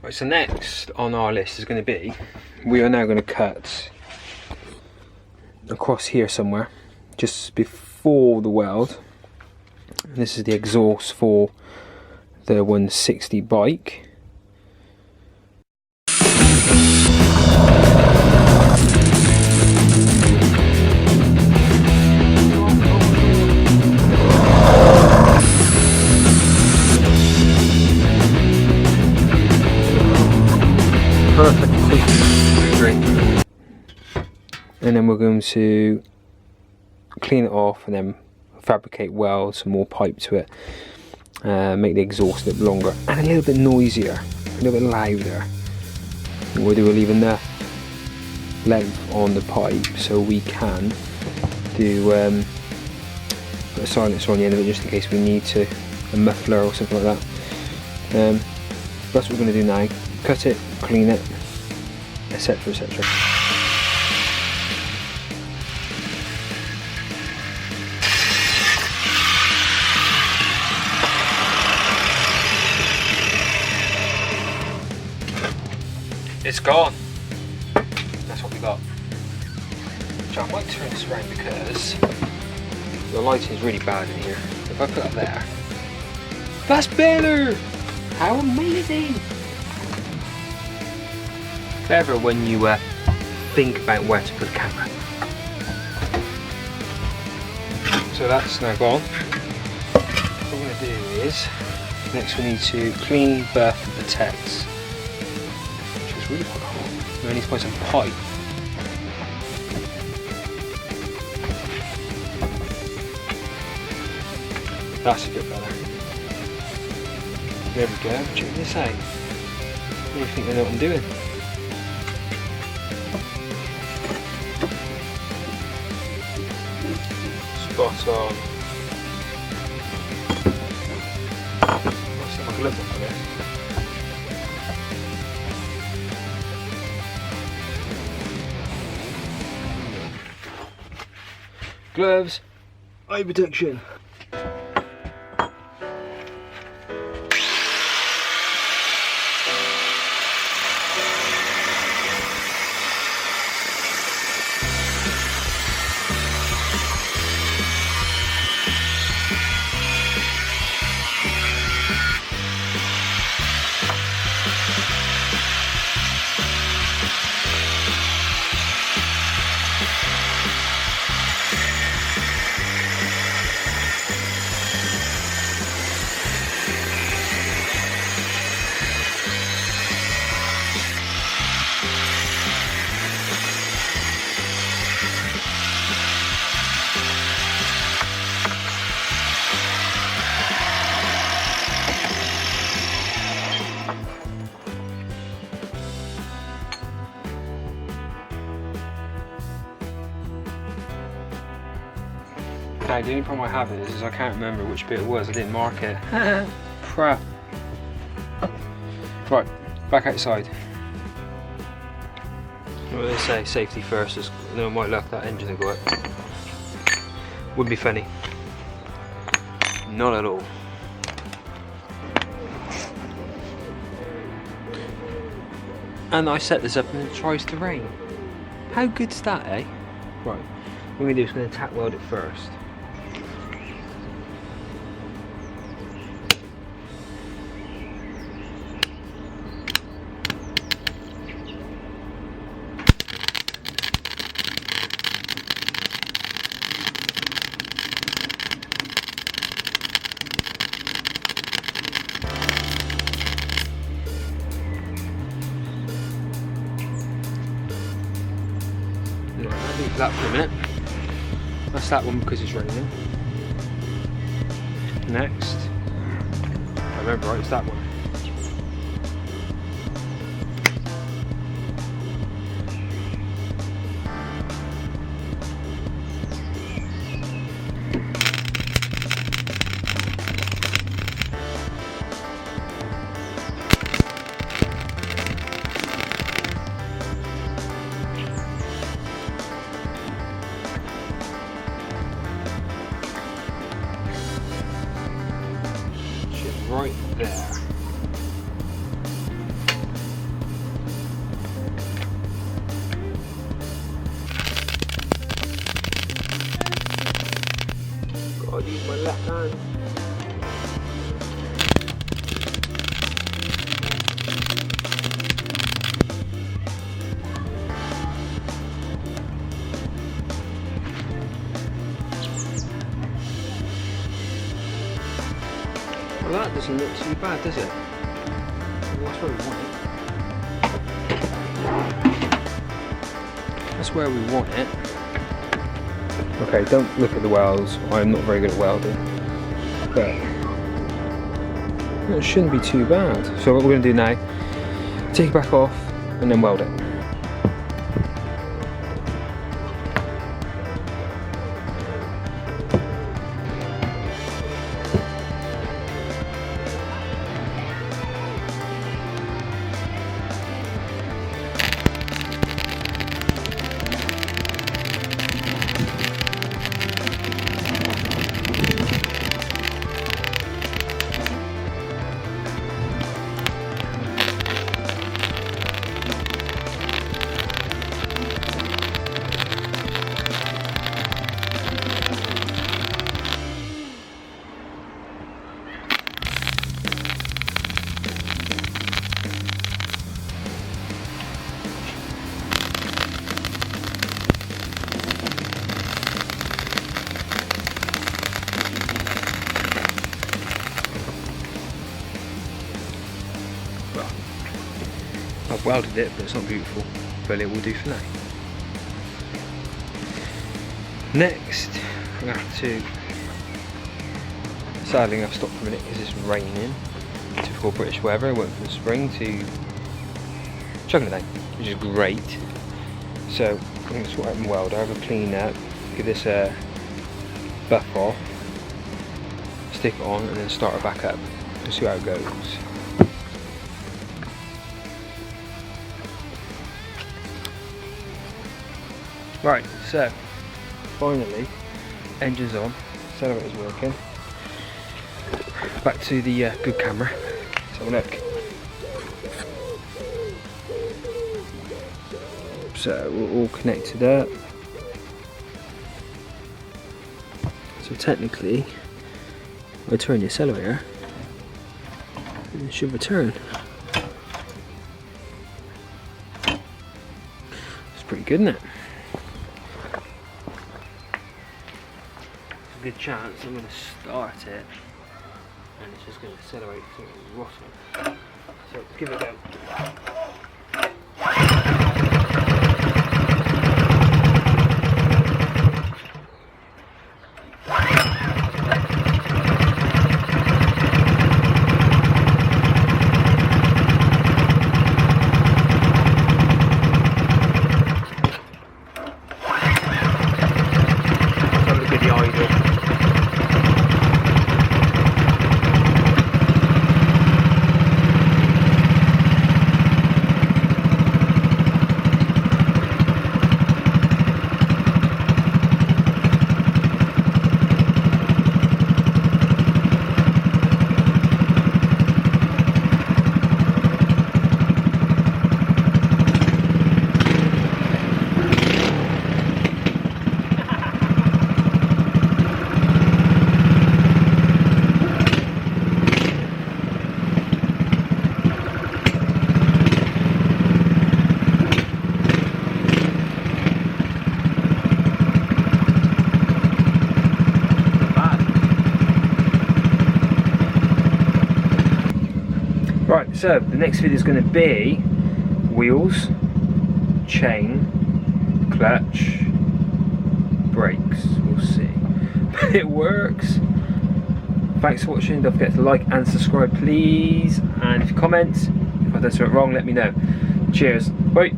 Right, so next on our list is going to be, we are now going to cut across here somewhere, just before the weld. And this is the exhaust for the 160 bike. Perfect. And then we're going to clean it off and then fabricate weld some more pipe to it, make the exhaust a bit longer and a little bit noisier, a little bit louder. And we'll do leaving the length on the pipe so we can do put a silencer on the end of it just in case we need to, a muffler or something like that. That's what we're going to do now. Cut it, clean it, etc, etc. It's gone. That's what we got. So I might turn this around because the lighting is really bad in here. If I put it there, that's better. How amazing! Clever when you think about where to put the camera. So that's now gone. What we're going to do is, next we need to clean, buff and protect. Which is really quite cool. We need to find some pipe. That's a bit better. There we go, check this out. I don't think they know what I'm doing. Spot on. Let's have a glove on there. Gloves, eye protection. Now, the only problem I have is I can't remember which bit it was. I didn't mark it. Crap. Right, back outside. What do they say? Safety first. Is, no, might luck that engine will go up. Wouldn't be funny. Not at all. And I set this up and it tries to rain. How good's that, eh? Right. What we're going to do is going to tack weld it first. Leave that for a minute. That's that one because it's raining. Next, if I remember right, it's that one. Right there. doesn't look too bad, does it? Well, that's where we want it. That's where we want it. Okay, don't look at the welds. I'm not very good at welding. But it shouldn't be too bad. So what we're going to do now, take it back off and then weld it. I've welded it, but it's not beautiful, but it will do for now. Next, I'm going to have to, sadly I've stopped for a minute because it's raining. Typical British weather. I went from spring to chucking it down, which is great. So I'm going to sort out my welder, have a clean up, give this a buff off, stick it on and then start it back up and see how it goes. Right, so finally, engine's on, accelerator's working. Back to the good camera. Let's have a look. So we're all connected up. So technically, if I turn the accelerator, it should return. It's pretty good, isn't it? Good chance I'm going to start it and it's just going to accelerate to rotten. So let's give it a go. Right, so the next video is going to be wheels, chain, clutch, brakes. We'll see. It works. Thanks for watching. Don't forget to like and subscribe, please. And if you comment, if I done something wrong, let me know. Cheers. Bye.